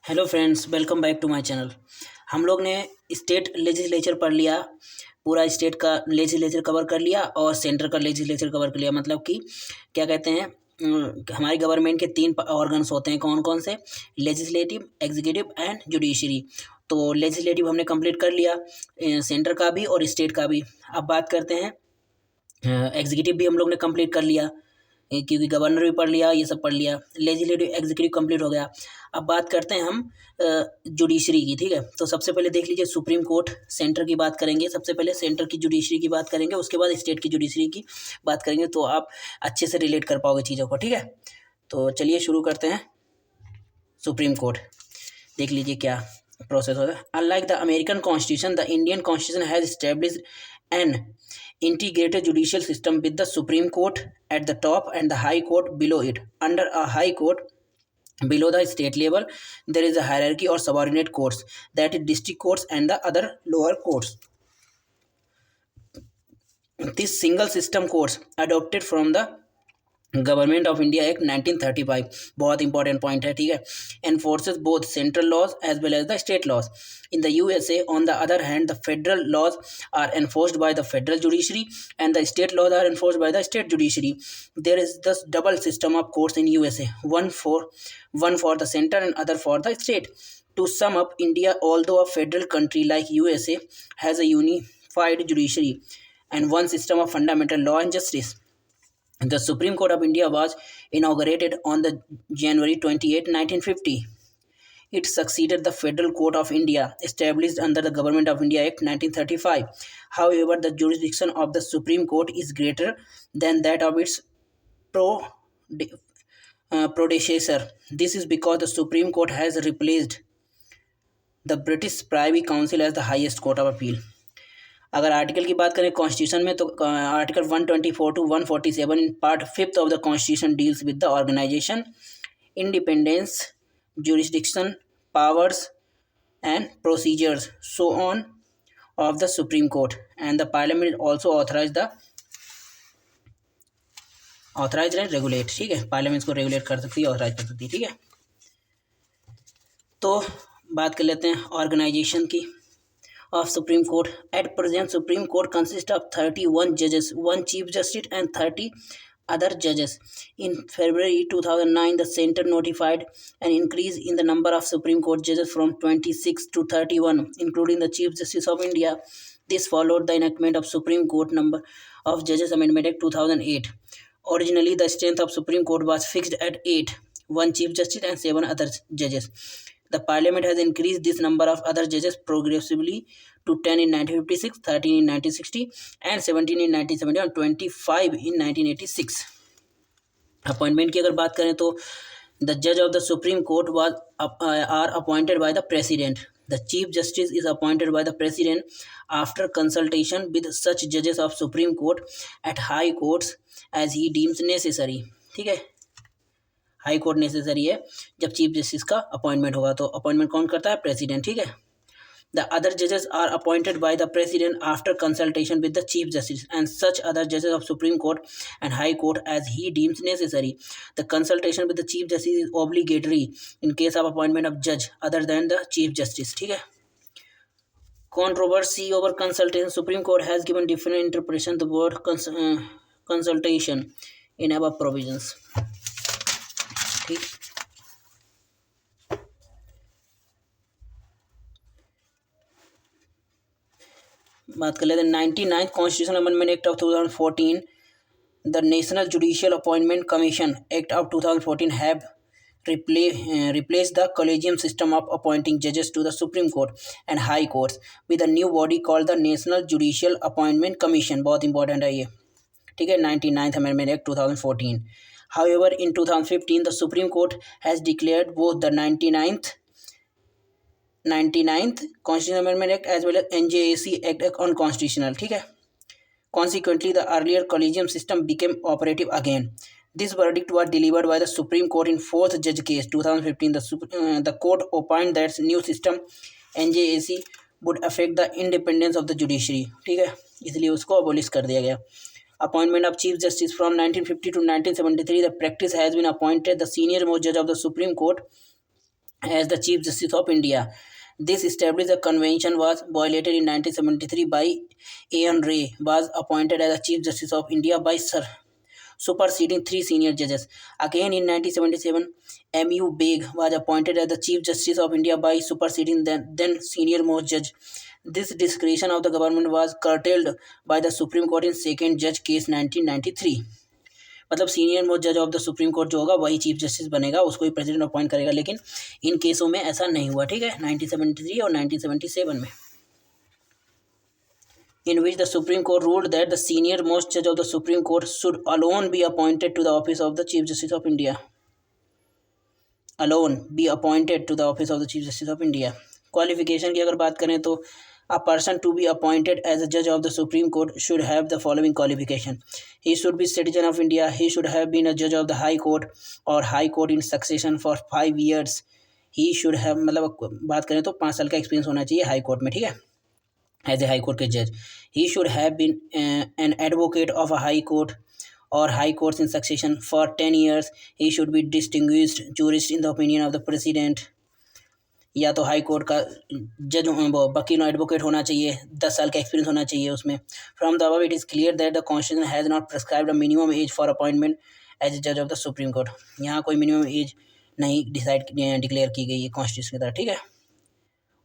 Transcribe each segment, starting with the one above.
Hello friends, welcome back to my channel. हम लोग ने स्टेट लेजिस्लेचर पढ़ लिया, पूरा स्टेट का लेजिस्लेचर कवर कर लिया और सेंटर का लेजिस्लेचर कवर कर लिया। मतलब कि क्या कहते हैं, हमारी गवर्नमेंट के तीन ऑर्गन्स होते हैं। कौन कौन से? Legislative, executive and judiciary. तो लेजिस्लेटिव हमने कंप्लीट कर लिया, सेंटर का भी और स्टेट का भी। अब बात करते हैं, एग्जीक्यूटिव भी हम लोग ने कंप्लीट कर लिया, क्योंकि गवर्नर भी पढ़ लिया, ये सब पढ़ लिया। लेजिस्लेटिव एग्जीक्यूटिव कंप्लीट हो गया। अब बात करते हैं हम जुडिशरी की। ठीक है, तो सबसे पहले देख लीजिए सुप्रीम कोर्ट। सेंटर की बात करेंगे, सबसे पहले सेंटर की जुडिशरी की बात करेंगे, उसके बाद स्टेट की जुडिशरी की बात करेंगे, तो आप अच्छे से रिलेट कर पाओगे चीज़ों को। ठीक है, तो चलिए शुरू करते हैं। सुप्रीम कोर्ट देख लीजिए क्या प्रोसेस होता है। Unlike the American constitution, the Indian constitution has established an integrated judicial system with the Supreme Court at the top and the High Court below it. Under a High Court, below the state level, there is a hierarchy or subordinate courts, that is district courts and the other lower courts. This single system courts adopted from the government of India act 1935, बहुत important point है। ठीक है, enforces both central laws as well as the state laws. In the USA on the other hand, the federal laws are enforced by the federal judiciary and the state laws are enforced by the state judiciary. There is thus double system of courts in USA, one for the center and other for the state. To sum up, India, although a federal country like USA, has a unified judiciary and one system of fundamental law and justice. The Supreme Court of India was inaugurated on the January 28, 1950. It succeeded the Federal Court of India, established under the Government of India Act 1935. However, the jurisdiction of the Supreme Court is greater than that of its predecessor. This is because the Supreme Court has replaced the British Privy Council as the highest court of appeal. अगर article की बात करें constitution में, तो article 124 to 147 in part 5th of the constitution deals with the organisation, independence, jurisdiction, powers and procedures so on of the Supreme Court, and the Parliament also authorized and regulate. ठीक है, parliament को regulate कर सकती है, authorise कर सकती है। ठीक है, तो बात कर लेते हैं ऑर्गेनाइजेशन की of Supreme Court. At present, Supreme Court consists of 31 judges, 1 Chief Justice and 30 other judges. In February 2009, the Center notified an increase in the number of Supreme Court judges from 26 to 31, including the Chief Justice of India. This followed the enactment of Supreme Court number of Judges Amendment Act 2008. Originally, the strength of Supreme Court was fixed at 8, 1 Chief Justice and 7 other judges. The Parliament has increased this number of other judges progressively to 10 in 1956, 13 in 1960, and 17 in 1970, and 25 in 1986. Appointment की अगर बात करें तो the judge of the Supreme Court are appointed by the President. The Chief Justice is appointed by the President after consultation with such judges of Supreme Court at High Courts as he deems necessary. ठीक है, high court necessary है जब chief justice का appointment होगा, तो appointment कौन करता है? प्रेसिडेंट। ठीक है, द अदर जजेस are appointed by the president after consultation with the chief justice and such other जजेस of supreme court and high court as he deems necessary. The consultation with the chief justice is obligatory in case of appointment of जज other than the chief justice. ठीक है, controversy over consultation. Supreme Court has given different interpretation to the word consultation in above provisions. ठीक, बात कर लेते हैं 99th constitution amendment act of 2014. The national judicial appointment commission act of 2014 have replaced the collegium system of appointing judges to the Supreme Court and High Courts with a new body called the National Judicial Appointment Commission. बहुत important है ये। ठीक है, 99th Amendment Act 2014. However, in 2015, the Supreme Court has declared both the 99th Constitutional Amendment Act as well as NJAC Act unconstitutional. ठीक है, consequently, the earlier collegium system became operative again. This verdict was delivered by the Supreme Court in 4th judge case 2015. The court opined that new system NJAC would affect the independence of the judiciary. ठीक है, इसलिए उसको abolish कर दिया गया. Appointment of Chief Justice from 1950 to 1973. The practice has been appointed the senior most judge of the Supreme Court as the Chief Justice of India. This established convention was violated in 1973 by A.N. Ray was appointed as the Chief Justice of India by Sir superseding three senior judges. Again in 1977, M.U. Beg was appointed as the Chief Justice of India by superseding the then senior most judge. This discretion of the government was curtailed by the Supreme Court in second judge case 1993. मतलब senior most जज of the supreme court जो होगा वही chief justice बनेगा, उसको ही president appoint करेगा, लेकिन इन केसों में ऐसा नहीं हुआ, ठीक है, 1973 और 1977 में, in which the Supreme Court ruled that the senior most judge of the Supreme Court should alone be appointed to the office of the Chief Justice of India. Alone be appointed to the office of the Chief Justice of India. Qualification की अगर बात करें तो a person to be appointed as a judge of the Supreme Court should have the following qualification. He should be citizen of India. He should have been a judge of the High Court or High Court in succession for 5 years. He should have, मतलब बात करें तो 5 साल का experience होना चाहिए high court में, ठीक है, एज ए हाई कोर्ट के जज. He should have been an advocate of a high court or high courts in succession for 10 years. He should be distinguished jurist in the opinion of the president. या तो high court का जज वकील advocate होना चाहिए, 10 साल का experience होना चाहिए उसमें. From the above it is clear that the constitution has not prescribed a minimum age for appointment as a जज ऑफ द सुप्रीम कोर्ट. यहाँ कोई मिनिमम एज नहीं डिक्लेयर की गई है कॉन्स्टिट्यूशन की तरह, ठीक है.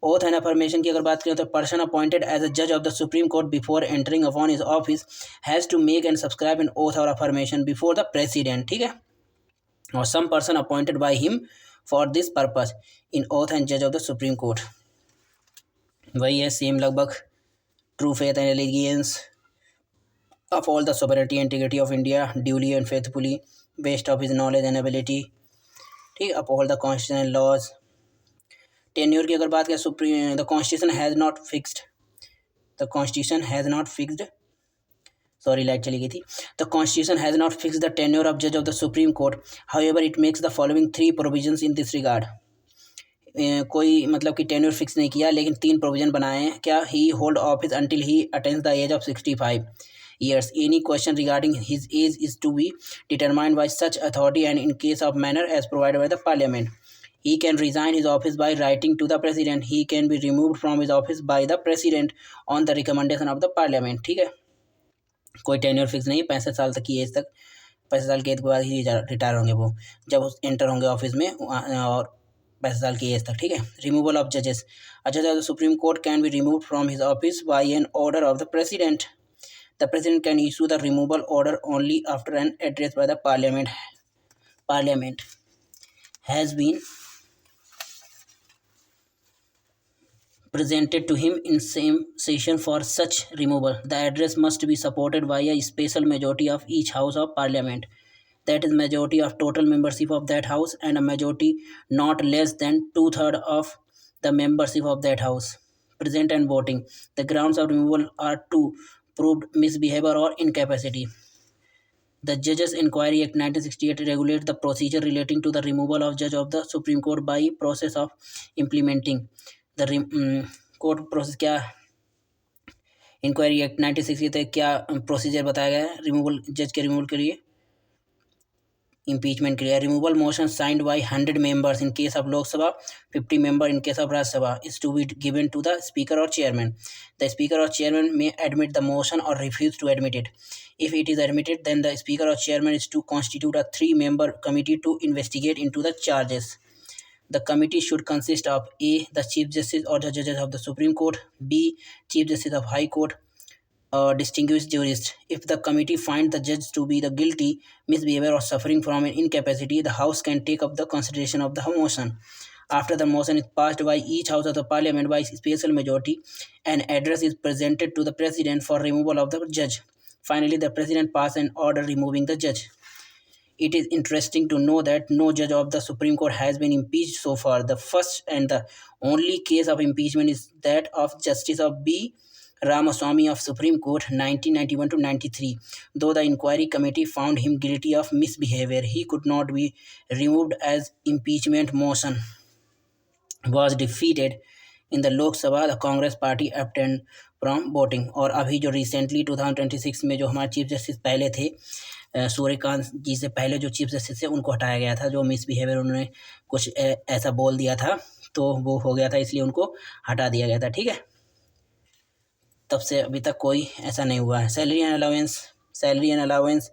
ओथ एंड अफर्मेशन की अगर बात करें तो पर्सन अपॉइंटेड एज अ जज of the supreme court before entering upon his office has to make and subscribe an oath और अफर्मेशन बिफोर द प्रेसिडेंट, ठीक है, और some person appointed by him for this purpose in oath and जज of the supreme court. वही है same लगभग. True faith and allegiance uphold the sovereignty and integrity of India duly and faithfully based of his knowledge and ability, ठीक, uphold the constitution and laws. Tenure की अगर बात करें supreme the constitution has not fixed sorry light चली गई थी. The constitution has not fixed the tenure of जज of the supreme court. However it makes the following 3 provisions in this regard. कोई मतलब कि टेन्योर फिक्स नहीं किया, लेकिन 3 प्रोविजन बनाए हैं. क्या? He hold office until he attains the age of 65 years. Any question regarding his age is to be determined by such authority and in case of manner as provided by the parliament. He can resign his office by writing to the president. He can be removed from his office by the president on the recommendation of the parliament, ठीक है. कोई tenure fix नहीं, 65 साल तक की as तक, 65 साल की एज के बाद ही रिटायर होंगे वो, जब एंटर होंगे ऑफिस में, और 65 साल की एज तक, ठीक है. रिमूवल ऑफ जजेस. अ जज of the supreme court can be removed from his office by N order of the president. The president can issue the removal order only after an address by the parliament has been presented to him in same session. For such removal, the address must be supported by a special majority of each house of parliament, that is majority of total membership of that house and a majority not less than 2/3 of the membership of that house present and voting. The grounds of removal are two: proved misbehavior or incapacity. The Judges Inquiry Act 1968 regulates the procedure relating to the removal of judge of the Supreme Court by process of implementing the court process. क्या inquiry act 1968 क्या procedure बताया गया है removal जज के removal के लिए, impeachment के लिए. Removal motion signed by 100 members in case of Lok Sabha, 50 members in case of Rajya Sabha is to be given to the speaker or chairman. The speaker or chairman may admit the motion or refuse to admit it. If it is admitted, then the speaker or chairman is to constitute a 3-member committee to investigate into the charges. The committee should consist of A. the Chief Justice or the judges of the Supreme Court, B. Chief Justice of High Court, distinguished jurist. If the committee finds the judge to be the guilty, misbehavior or suffering from an incapacity, the House can take up the consideration of the motion. After the motion is passed by each House of the Parliament by special majority, an address is presented to the President for removal of the judge. Finally, the President passes an order removing the judge. It is interesting to know that no judge of the Supreme Court has been impeached so far. The first and the only case of impeachment is that of Justice of B. Ramaswamy of Supreme Court 1991 to 93. Though the inquiry committee found him guilty of misbehavior, he could not be removed as impeachment motion was defeated in the Lok Sabha. The Congress party abstained from voting. और अभी जो recently 2026 में जो हमारे chief justice पहले थे सूर्यकांत जी से पहले जो चीफ जस्टिस थे उनको हटाया गया था, जो मिसबिहेवियर उन्होंने कुछ ऐसा बोल दिया था तो वो हो गया था, इसलिए उनको हटा दिया गया था। ठीक है, तब से अभी तक कोई ऐसा नहीं हुआ है। Salary and allowance,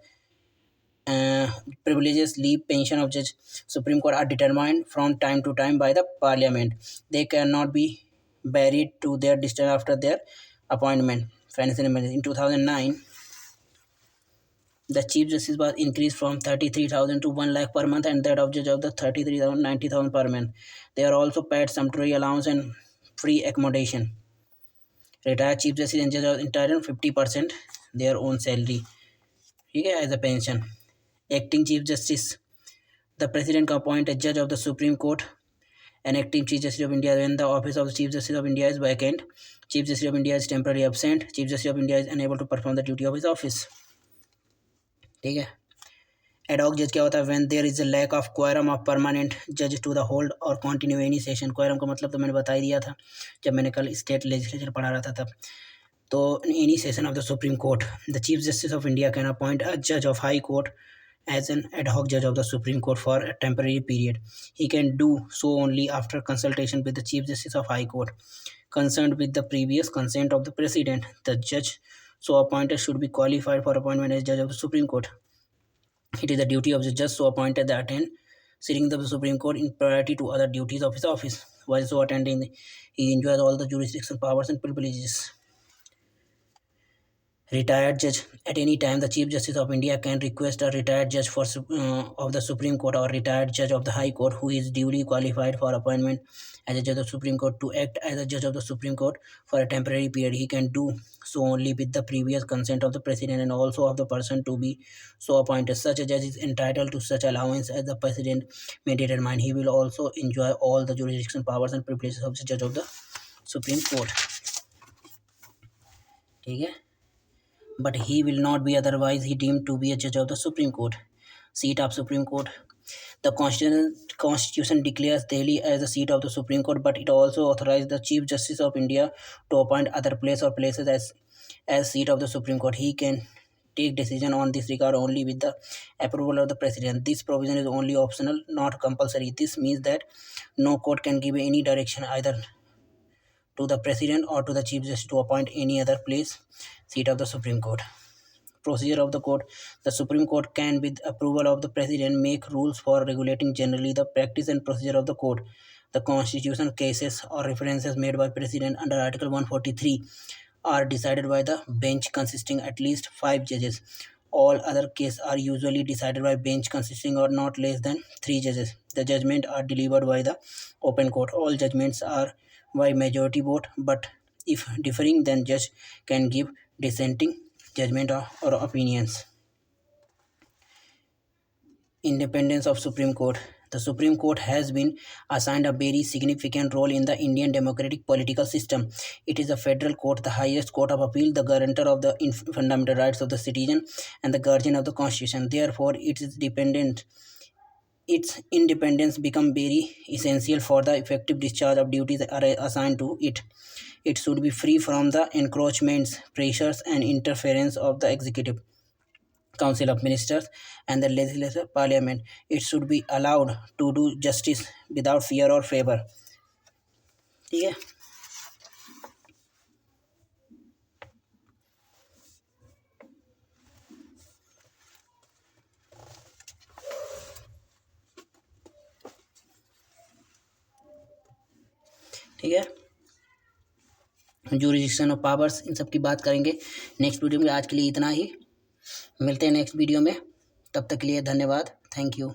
privileges, leave, pension of judge Supreme Court are determined from time to time by the Parliament. They cannot be buried to their distance after their appointment. In 2009, the Chief Justice was increased from 33,000 to 1 lakh per month, and that of judge of the 33,000 90,000 per month. They are also paid sumptuary allowance and free accommodation. Retired Chief Justice and judge are entitled 50% their own salary, ठीक है, as a pension. Acting Chief Justice, the President can appoint a judge of the Supreme Court. An acting Chief Justice of India when the office of the Chief Justice of India is vacant. Chief Justice of India is temporarily absent. Chief Justice of India is unable to perform the duty of his office. ठीक है। Ad hoc judge क्या होता है? When there is a lack of quorum of permanent judge to the hold or continue any session. quorum का मतलब तो मैंने बता ही दिया था जब मैंने कल स्टेट लेजिस्लेचर पढ़ा रहा था तब। तो any session of the Supreme Court, the Chief Justice of India can appoint a judge of High Court as an ad hoc judge of the Supreme Court for a temporary period. He can do so only after consultation with the Chief Justice of High Court, concerned with the previous consent of the President. The judge so appointed should be qualified for appointment as judge of the Supreme Court. It is the duty of the judge so appointed that attend sittings of the Supreme Court in priority to other duties of his office. While so attending, he enjoys all the jurisdiction powers and privileges. Retired judge. At any time, the Chief Justice of India can request a retired judge of the Supreme Court or retired judge of the High Court who is duly qualified for appointment as a judge of the Supreme Court to act as a judge of the Supreme Court for a temporary period. He can do so only with the previous consent of the President and also of the person to be so appointed. Such a judge is entitled to such allowance as the President may determine. He will also enjoy all the jurisdiction powers and privileges of the judge of the Supreme Court. ठीक है, but he will not be otherwise he deemed to be a judge of the Supreme Court. Seat of Supreme Court. The Constitution declares Delhi as the seat of the Supreme Court, but it also authorizes the Chief Justice of India to appoint other place or places as seat of the Supreme Court. He can take decision on this regard only with the approval of the President. This provision is only optional, not compulsory. This means that no court can give any direction either to the President or to the Chief Justice to appoint any other place, seat of the Supreme Court. Procedure of the court. The Supreme Court can, with approval of the President, make rules for regulating generally the practice and procedure of the court. The Constitution cases or references made by President under Article 143 are decided by the bench consisting at least 5 judges. All other cases are usually decided by bench consisting of not less than 3 judges. The judgments are delivered by the open court. All judgments are by majority vote, but if differing, then judge can give dissenting judgment or opinions. Independence of Supreme Court. The Supreme Court has been assigned a very significant role in the Indian democratic political system. It is a federal court, the highest court of appeal, the guarantor of the fundamental rights of the citizen, and the guardian of the Constitution. Therefore, its independence become very essential for the effective discharge of duties assigned to it. It should be free from the encroachments, pressures, and interference of the executive, Council of Ministers, and the legislative parliament. It should be allowed to do justice without fear or favor. ठीक है, ठीक है, jurisdiction of powers, इन सब की बात करेंगे next video में। आज के लिए इतना ही, मिलते हैं नेक्स्ट वीडियो में, तब तक के लिए धन्यवाद, थैंक यू।